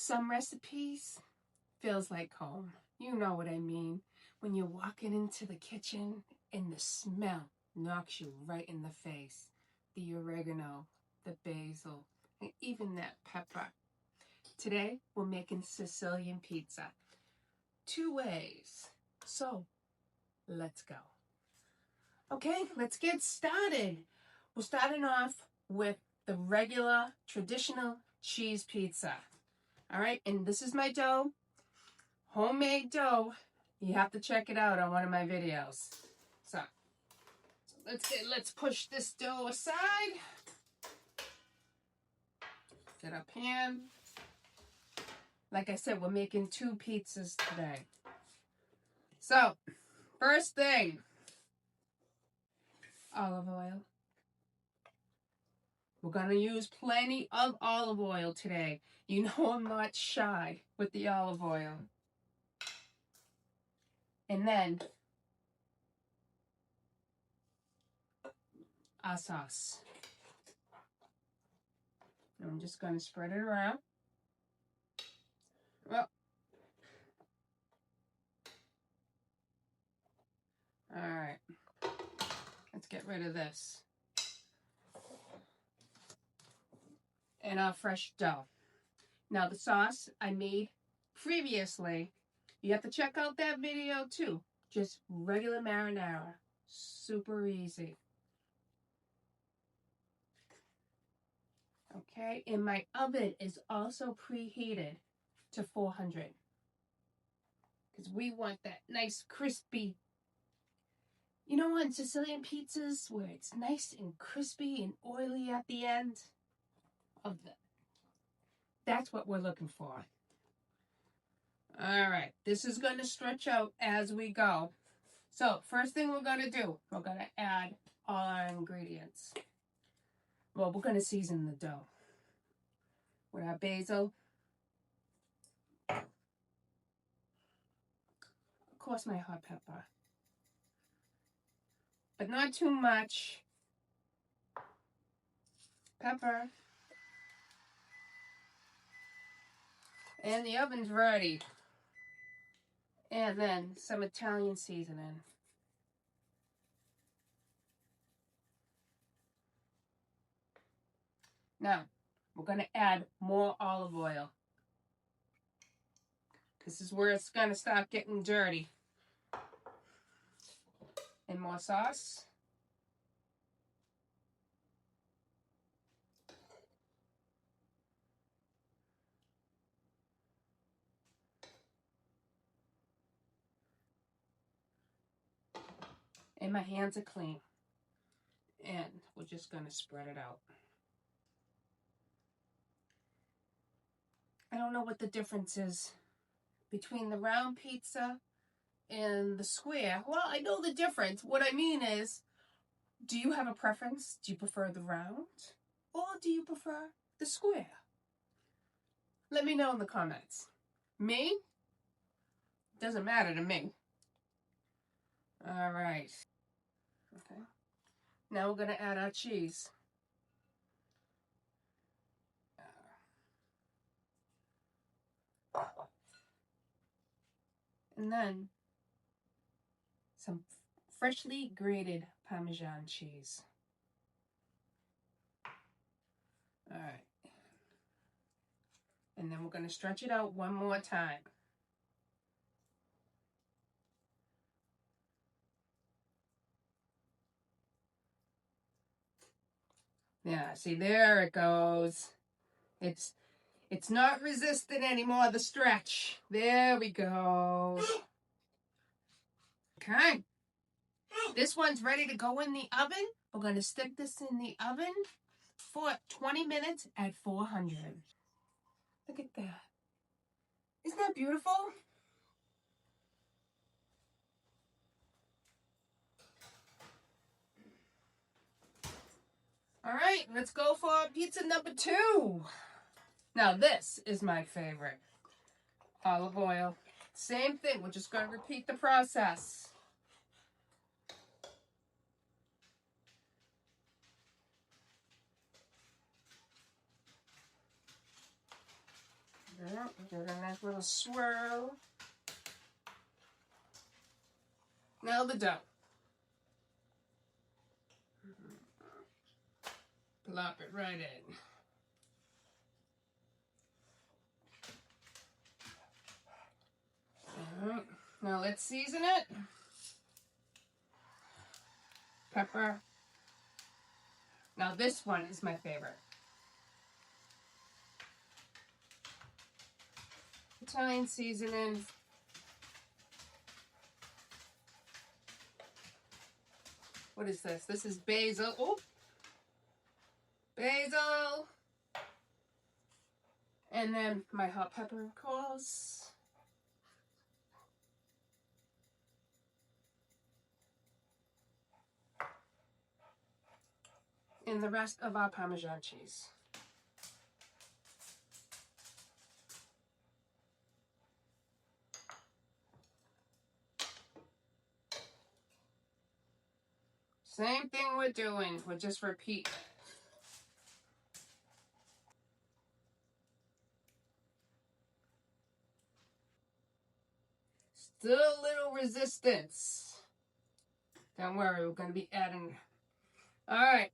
Some recipes feels like home. You know what I mean. When you're walking into the kitchen and the smell knocks you right in the face. The oregano, the basil, and even that pepper. Today, we're making Sicilian pizza. 2 ways. So, let's go. Okay, let's get started. We're starting off with the regular, traditional cheese pizza. All right, and this is my dough. Homemade dough. You have to check it out on one of my videos. So let's push this dough aside. Get a pan. Like I said, we're making 2 pizzas today. So, first thing, olive oil. We're going to use plenty of olive oil today. You know I'm not shy with the olive oil. And then, our sauce. And I'm just going to spread it around. Well, all right. Let's get rid of this. And our fresh dough. Now the sauce I made previously, you have to check out that video too. Just regular marinara. Super easy. Okay, and my oven is also preheated to 400. Because we want that nice crispy, you know, on Sicilian pizzas where it's nice and crispy and oily at the end of the, that's what we're looking for. All right, this is going to stretch out as we go. So first thing we're going to do, we're going to add all our ingredients. Well, we're going to season the dough with our basil. Of course, my hot pepper. But not too much. Pepper. And the oven's ready. And then some Italian seasoning. Now, we're going to add more olive oil. This is where it's going to start getting dirty. And more sauce. And my hands are clean. And we're just going to spread it out. I don't know what the difference is between the round pizza and the square. Well, I know the difference. What I mean is, do you have a preference? Do you prefer the round? Or do you prefer the square? Let me know in the comments. Me? Doesn't matter to me. All right. Okay. Now we're going to add our cheese. And then some freshly grated Parmesan cheese. All right. And then we're going to stretch it out one more time. Yeah, see, there it goes. It's not resistant anymore, the stretch. There we go. Okay. This one's ready to go in the oven. We're going to stick this in the oven for 20 minutes at 400. Look at that. Isn't that beautiful? All right, let's go for pizza number 2. Now this is my favorite. Olive oil. Same thing, we're just going to repeat the process. Yeah, give it a nice little swirl. Now the dough. Plop it right in. All right, now let's season it. Pepper. Now this one is my favorite. Italian seasoning. What is this? This is basil. Oh, basil. And then my hot pepper, of course. And the rest of our Parmesan cheese. Same thing we're doing. We'll just repeat. Still a little resistance. Don't worry, we're going to be adding. All right,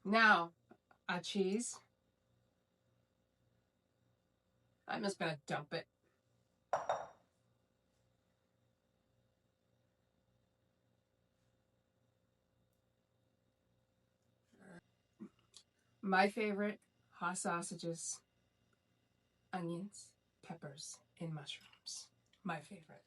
now our cheese. I'm just going to dump it. My favorite, hot sausages, onions, peppers, and mushrooms. My favorite.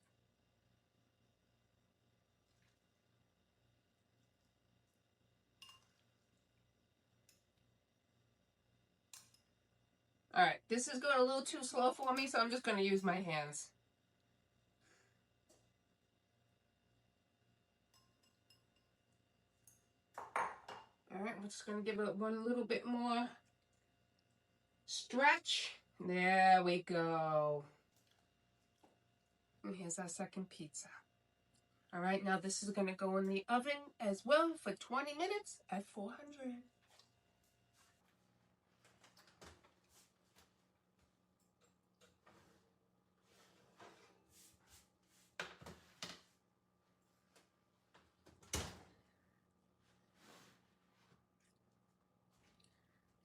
All right, this is going a little too slow for me, so I'm just going to use my hands. All right, we're just going to give it one little bit more stretch. There we go. And here's our second pizza. All right, now this is going to go in the oven as well for 20 minutes at 400.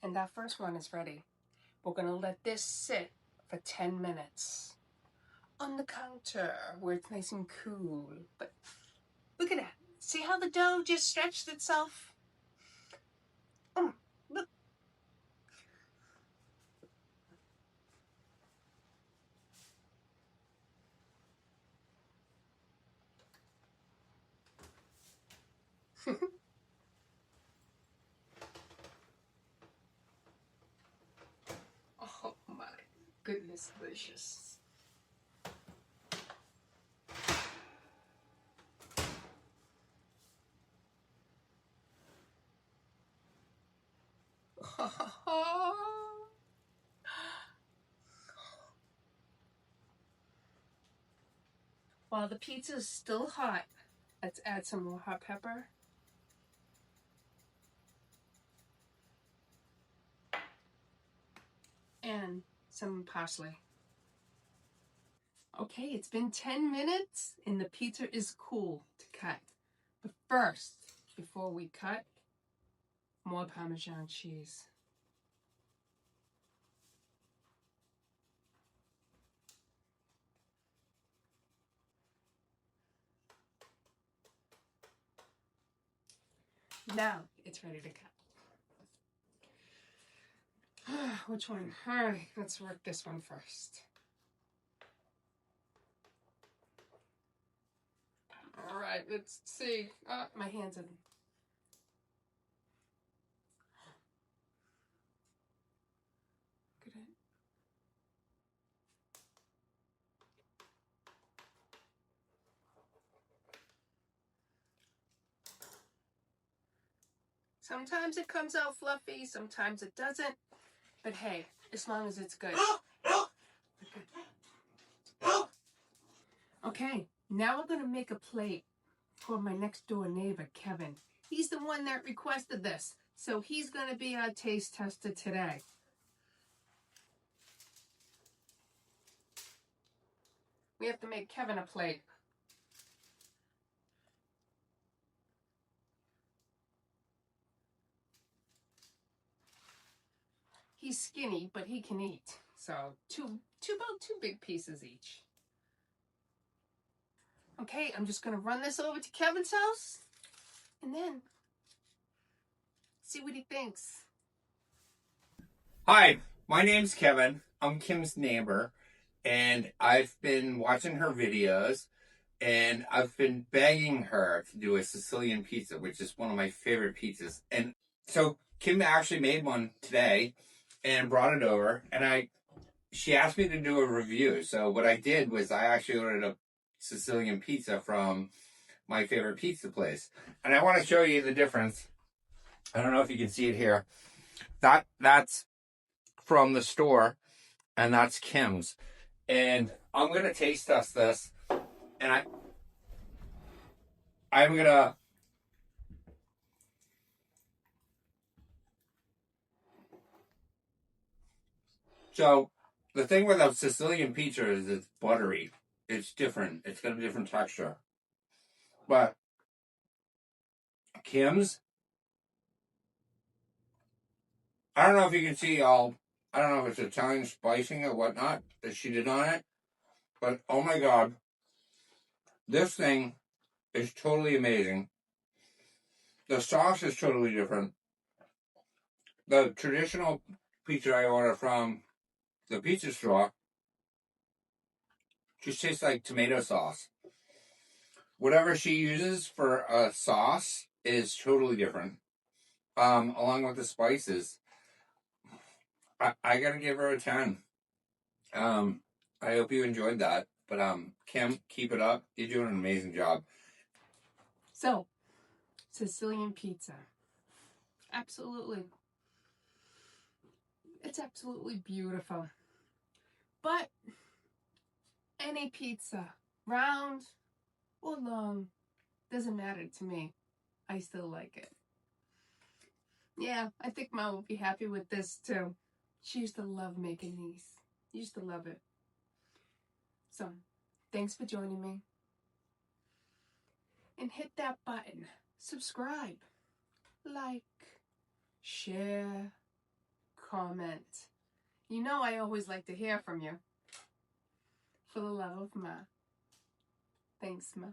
And that first one is ready. We're going to let this sit for 10 minutes on the counter where it's nice and cool. But look at that. See how the dough just stretched itself? Look. Oh my goodness gracious. While the pizza is still hot, let's add some more hot pepper. And some parsley. Okay, it's been 10 minutes and the pizza is cool to cut. But first, before we cut, more Parmesan cheese. Now it's ready to cut. Which one? All right, let's work this one first. All right, let's see. Oh, my hands are... Good. Sometimes it comes out fluffy, sometimes it doesn't. But hey, as long as it's good. Okay, now we're going to make a plate for my next door neighbor, Kevin. He's the one that requested this, so he's going to be our taste tester today. We have to make Kevin a plate. He's skinny, but he can eat. So about two big pieces each. Okay, I'm just gonna run this over to Kevin's house and then see what he thinks. Hi, my name's Kevin. I'm Kim's neighbor, and I've been watching her videos, and I've been begging her to do a Sicilian pizza, which is one of my favorite pizzas. And so Kim actually made one today and brought it over, and she asked me to do a review. So what I did was I actually ordered a Sicilian pizza from my favorite pizza place, and I want to show you the difference. I don't know if you can see it here. That's from the store, and that's Kim's. And I'm gonna taste test this, and I'm gonna. So the thing with a Sicilian pizza is it's buttery. It's different. It's got a different texture. But Kim's, I don't know if you can see all. I don't know if it's Italian spicing or whatnot that she did on it, but oh my god, this thing is totally amazing. The sauce is totally different. The traditional pizza I order from the pizza store just tastes like tomato sauce. Whatever she uses for a sauce is totally different. Along with the spices, I gotta give her a 10. I hope you enjoyed that. But Kim, keep it up. You're doing an amazing job. So, Sicilian pizza. Absolutely. It's absolutely beautiful. But any pizza, round or long, doesn't matter to me. I still like it. Yeah, I think Mom will be happy with this too. She used to love making these. Used to love it. So, thanks for joining me. And hit that button. Subscribe. Like. Share. Comment. You know I always like to hear from you. For the love of Ma. Thanks, Ma.